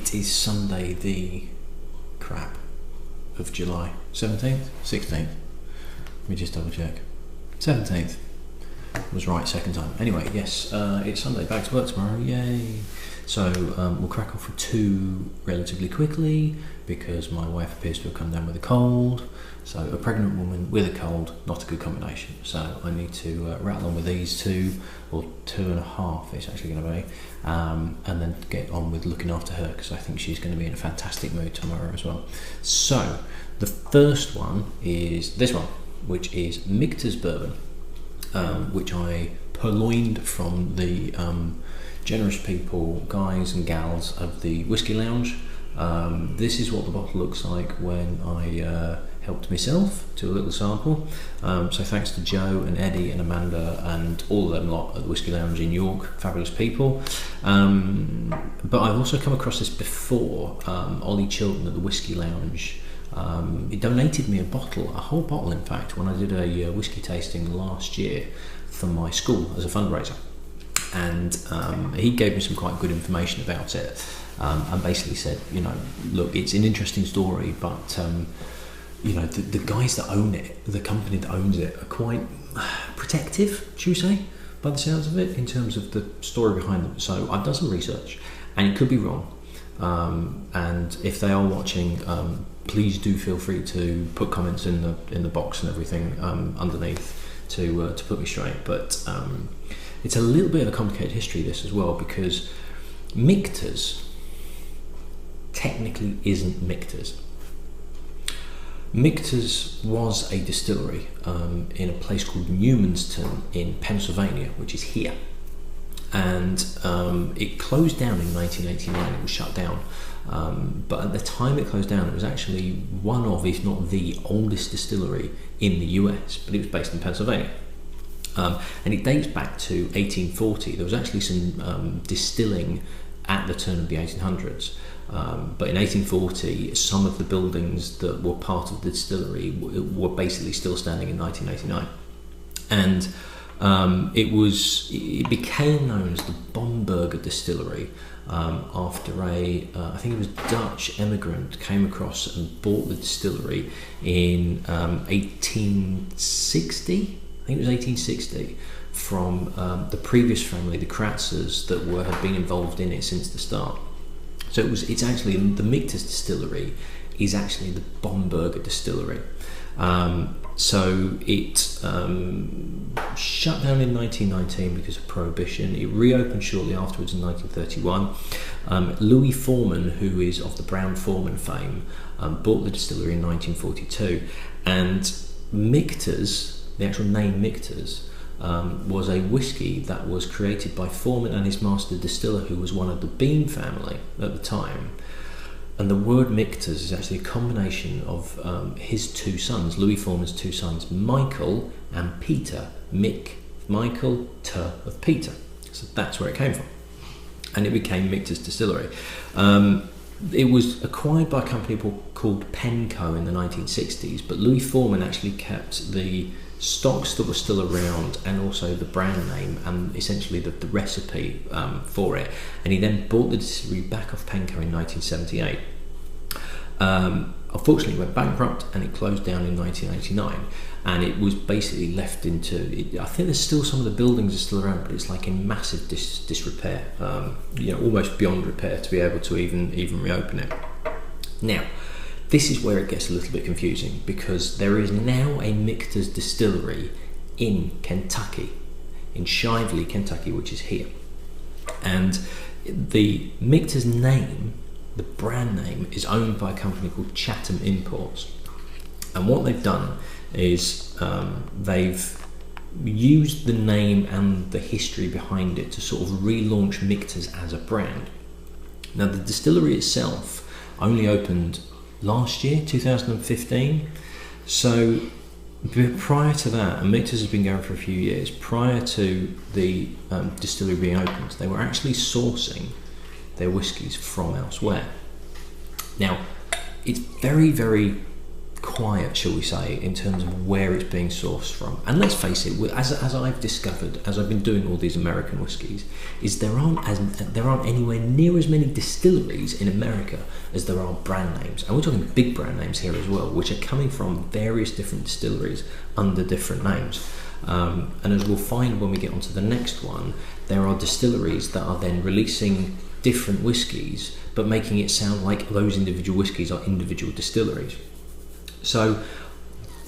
It is Sunday the crap of July 17th, 16th. Let me just double check. 17th. Was right second time. Anyway, yes, it's Sunday, back to work tomorrow, yay. So we'll crack off with two relatively quickly because my wife appears to have come down with a cold. So a pregnant woman with a cold, not a good combination. So I need to rattle on with these two, or 2.5 it's actually going to be, and then get on with looking after her because I think she's going to be in a fantastic mood tomorrow as well. So the first one is this one, which is Michter's Bourbon, which I purloined from the generous people, guys and gals of the Whiskey Lounge. This is what the bottle looks like when I helped myself to a little sample. So thanks to Joe and Eddie and Amanda and all of them lot at the Whiskey Lounge in York, fabulous people. But I've also come across this before. Ollie Chilton at the Whiskey Lounge, he donated me a whole bottle in fact, when I did a whiskey tasting last year for my school as a fundraiser. And he gave me some quite good information about it, and basically said, look, it's an interesting story, but the guys that own it, the company that owns it, are quite protective, should we say, by the sounds of it, in terms of the story behind them. So I've done some research, and it could be wrong. And if they are watching, please do feel free to put comments in the box and everything underneath to put me straight. But it's a little bit of a complicated history, this as well, because Michter's technically isn't Michter's. Michter's was a distillery in a place called Newmanston in Pennsylvania, which is here. And it closed down in 1989, it was shut down. But at the time it closed down, it was actually one of, if not the oldest distillery in the US, but it was based in Pennsylvania. And it dates back to 1840. There was actually some distilling at the turn of the 1800s. But in 1840, some of the buildings that were part of the distillery were basically still standing in 1989. And it became known as the Bamberger Distillery after I think it was Dutch emigrant came across and bought the distillery in 1860. I think it was 1860 from the previous family, the Kratzers, that had been involved in it since the start. So it's actually the Michter's distillery is actually the Bamberger Distillery. So it shut down in 1919 because of Prohibition. It reopened shortly afterwards in 1931. Louis Foreman, who is of the Brown-Forman fame, bought the distillery in 1942. And Michter's, the actual name Michter's, was a whiskey that was created by Foreman and his master distiller, who was one of the Bean family at the time. And the word Michter's is actually a combination of his two sons, Louis Foreman's two sons, Michael and Peter. Michael, Ter of Peter. So that's where it came from. And it became Michter's Distillery. It was acquired by a company called Penco in the 1960s, but Louis Foreman actually kept the stocks that were still around and also the brand name and essentially the recipe for it, and he then bought the distillery back off Penco in 1978. Unfortunately it went bankrupt and it closed down in 1989, and it was basically left into it. I think there's still some of the buildings are still around, but it's like in massive disrepair, almost beyond repair to be able to even reopen it. Now this is where it gets a little bit confusing, because there is now a Michter's distillery in Kentucky, in Shively, Kentucky, which is here. And the Michter's name, the brand name, is owned by a company called Chatham Imports. And what they've done is they've used the name and the history behind it to sort of relaunch Michter's as a brand. Now the distillery itself only opened last year, 2015. So prior to that, and Michter's has been going for a few years, prior to the distillery being opened, they were actually sourcing their whiskies from elsewhere. Now, it's very, very quiet, shall we say, in terms of where it's being sourced from. And let's face it, as I've discovered, as I've been doing all these American whiskies, is there aren't anywhere near as many distilleries in America as there are brand names. And we're talking big brand names here as well, which are coming from various different distilleries under different names. And as we'll find when we get onto the next one, there are distilleries that are then releasing different whiskies, but making it sound like those individual whiskies are individual distilleries. So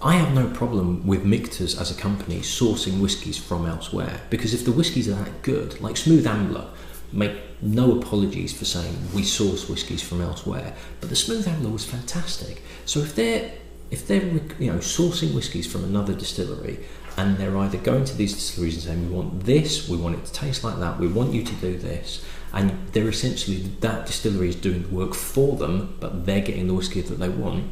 I have no problem with Michter's as a company sourcing whiskies from elsewhere, because if the whiskies are that good, like Smooth Ambler, make no apologies for saying we source whiskies from elsewhere, but the Smooth Ambler was fantastic. So if they're sourcing whiskies from another distillery, and they're either going to these distilleries and saying we want this, we want it to taste like that, we want you to do this, and they're essentially, that distillery is doing the work for them, but they're getting the whiskey that they want,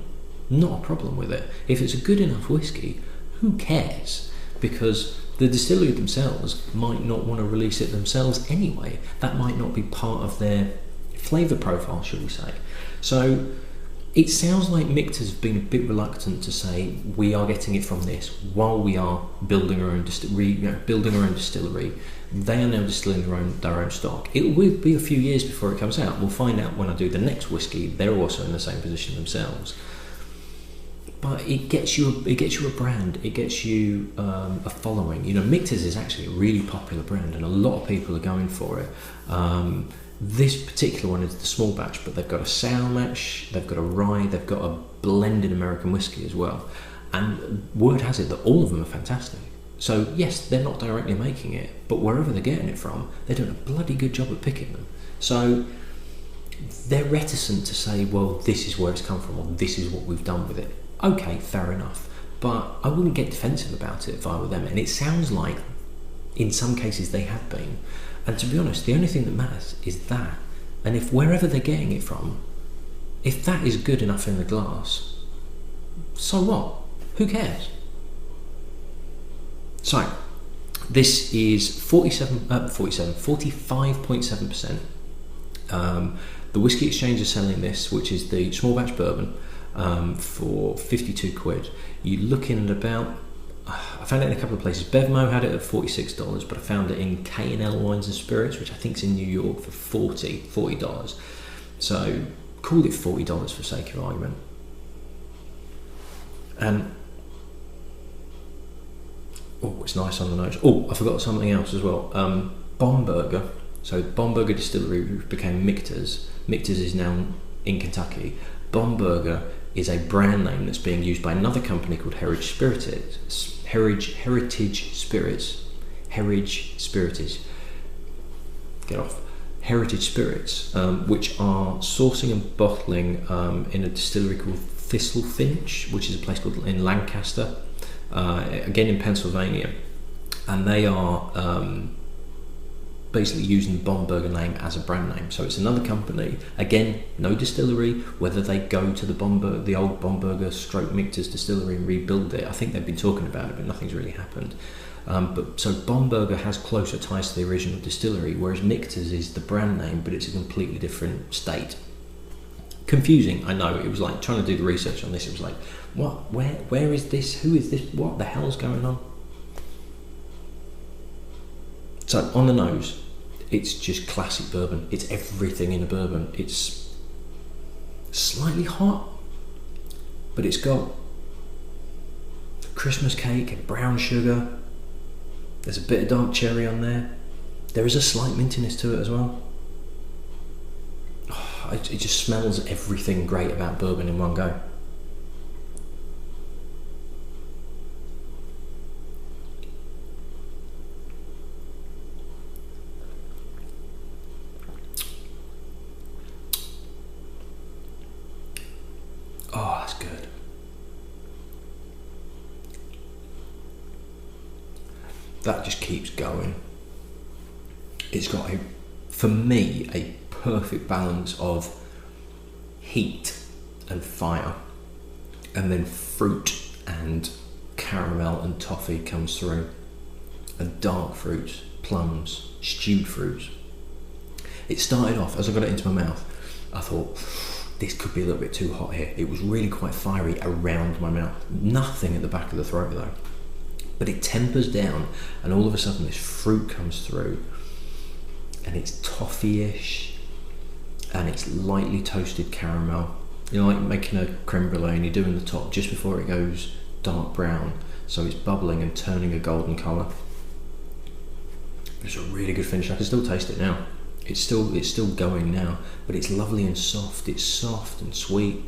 not a problem with it. If it's a good enough whiskey, who cares? Because the distillery themselves might not want to release it themselves anyway. That might not be part of their flavour profile, shall we say. So it sounds like Michter's have been a bit reluctant to say we are getting it from this while we are building our own distillery. They are now distilling their own stock. It will be a few years before it comes out. We'll find out when I do the next whiskey. They're also in the same position themselves. But it gets you a brand. It gets you a following. Michter's is actually a really popular brand, and a lot of people are going for it. This particular one is the small batch, but they've got a sour mash, they've got a rye, they've got a blended American whiskey as well. And word has it that all of them are fantastic. So yes, they're not directly making it, but wherever they're getting it from, they're doing a bloody good job at picking them. So they're reticent to say, well, this is where it's come from, or this is what we've done with it. Okay, fair enough. But I wouldn't get defensive about it if I were them. And it sounds like, in some cases, they have been. And to be honest, the only thing that matters is that. And if wherever they're getting it from, if that is good enough in the glass, so what? Who cares? So, this is 45.7%. The Whiskey Exchange is selling this, which is the small batch bourbon, for 52 quid. You're looking at about, I found it in a couple of places. Bevmo had it at $46, but I found it in K&L Wines and Spirits, which I think is in New York, for $40. So call it $40 for sake of argument. And it's nice on the nose. I forgot something else as well. Bomberger. So Bomberger Distillery became Michter's. Michter's is now in Kentucky. Bomberger is a brand name that's being used by another company called Heritage Spirits. Which are sourcing and bottling in a distillery called Thistle Finch, which is a place called in Lancaster, again in Pennsylvania, and they are basically using the Bomberger name as a brand name. So it's another company, again, no distillery. Whether they go to the old Bomberger / Michter's distillery and rebuild it, I think they've been talking about it, but nothing's really happened. So Bomberger has closer ties to the original distillery, whereas Michter's is the brand name, but it's a completely different state. Confusing, I know. It was like trying to do the research on this. It was like, what? Where is this? Who is this? What the hell's going on? So on the nose, it's just classic bourbon. It's everything in a bourbon. It's slightly hot, but it's got Christmas cake and brown sugar. There's a bit of dark cherry on there. There is a slight mintiness to it as well. It just smells everything great about bourbon in one go. Oh, that's good. That just keeps going. It's got for me, a perfect balance of heat and fire, and then fruit and caramel and toffee comes through, and dark fruits, plums, stewed fruits. It started off, as I got it into my mouth, I thought, this could be a little bit too hot here. It was really quite fiery around my mouth. Nothing at the back of the throat though. But it tempers down, and all of a sudden this fruit comes through, and it's toffee-ish, and it's lightly toasted caramel. You know, like making a creme brulee and you're doing the top just before it goes dark brown, so it's bubbling and turning a golden colour. It's a really good finish. I can still taste it now. It's still going now, but it's lovely and soft. It's soft and sweet.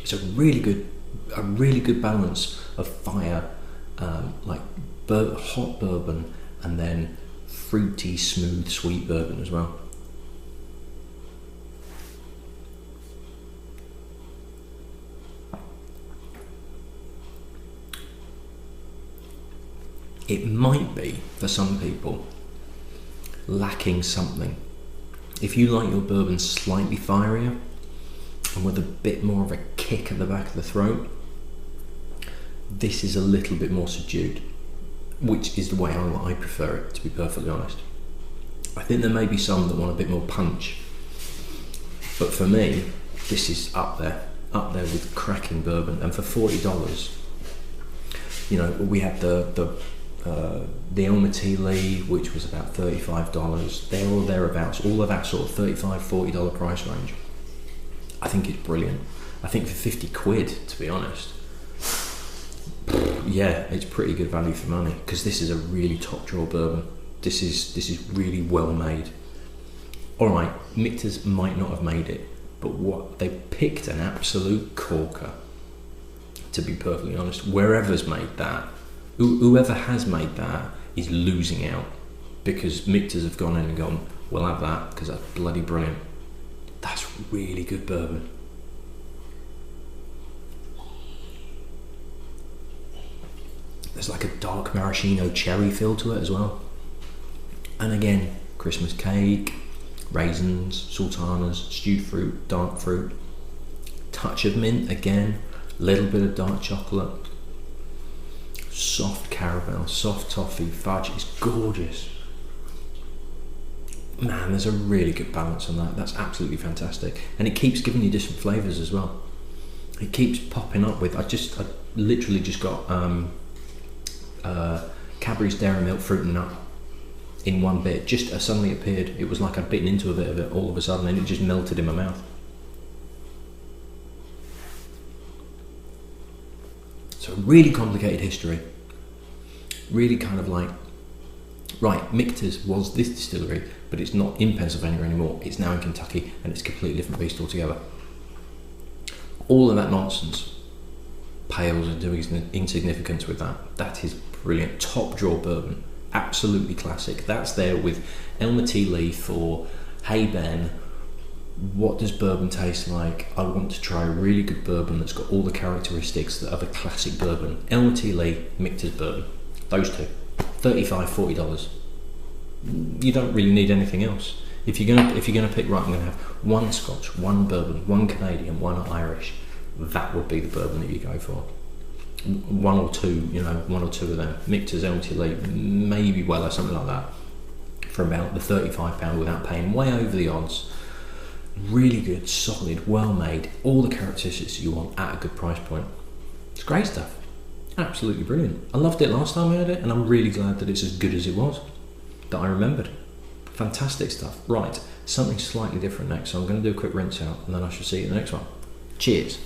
It's a really good balance of fire, like hot bourbon, and then fruity, smooth, sweet bourbon as well. It might be, for some people, lacking something. If you like your bourbon slightly fierier and with a bit more of a kick at the back of the throat, this is a little bit more subdued, which is the way I prefer it, to be perfectly honest. I think there may be some that want a bit more punch, but for me, this is up there with cracking bourbon. And for $40, you know, we had the Elmatili, which was about $35. They're all thereabouts, all of that sort of $35, $40 price range. I think it's brilliant. I think for 50 quid, to be honest, yeah, it's pretty good value for money, because this is a really top drawer bourbon. This is really well made. All right, Michter's might not have made it, but what they picked an absolute corker. To be perfectly honest, whoever has made that is losing out, because Michter's have gone in and gone, we'll have that because that's bloody brilliant. That's really good bourbon. There's like a dark maraschino cherry feel to it as well. And again, Christmas cake, raisins, sultanas, stewed fruit, dark fruit, touch of mint again, little bit of dark chocolate, soft caramel, soft toffee, fudge. It's gorgeous. Man, there's a really good balance on that. That's absolutely fantastic. And it keeps giving you different flavours as well. It keeps popping up with, I literally just got Cadbury's Dairy Milk Fruit and Nut in one bit. Just suddenly appeared. It was like I'd bitten into a bit of it all of a sudden, and it just melted in my mouth. So really complicated history. Really kind of like, right, Michter's was this distillery, but it's not in Pennsylvania anymore. It's now in Kentucky, and it's a completely different beast altogether. All of that nonsense pales into insignificance with that. That is brilliant. Top drawer bourbon. Absolutely classic. That's there with Elmatili for, hey Ben, what does bourbon taste like? I want to try a really good bourbon that's got all the characteristics of a classic bourbon. Elmatili, Michter's bourbon. Those two. $35, $40. You don't really need anything else. If you're gonna pick, right, I'm gonna have one Scotch, one bourbon, one Canadian, one Irish, that would be the bourbon that you go for. One or two of them. Michter's, Elmatili, maybe Weller, something like that, for about the £35 without paying way over the odds. Really good, solid, well made, all the characteristics you want at a good price point. It's great stuff. Absolutely brilliant. I loved it last time I had it, and I'm really glad that it's as good as it was, that I remembered. Fantastic stuff. Right, something slightly different next, so I'm going to do a quick rinse out, and then I shall see you in the next one. Cheers.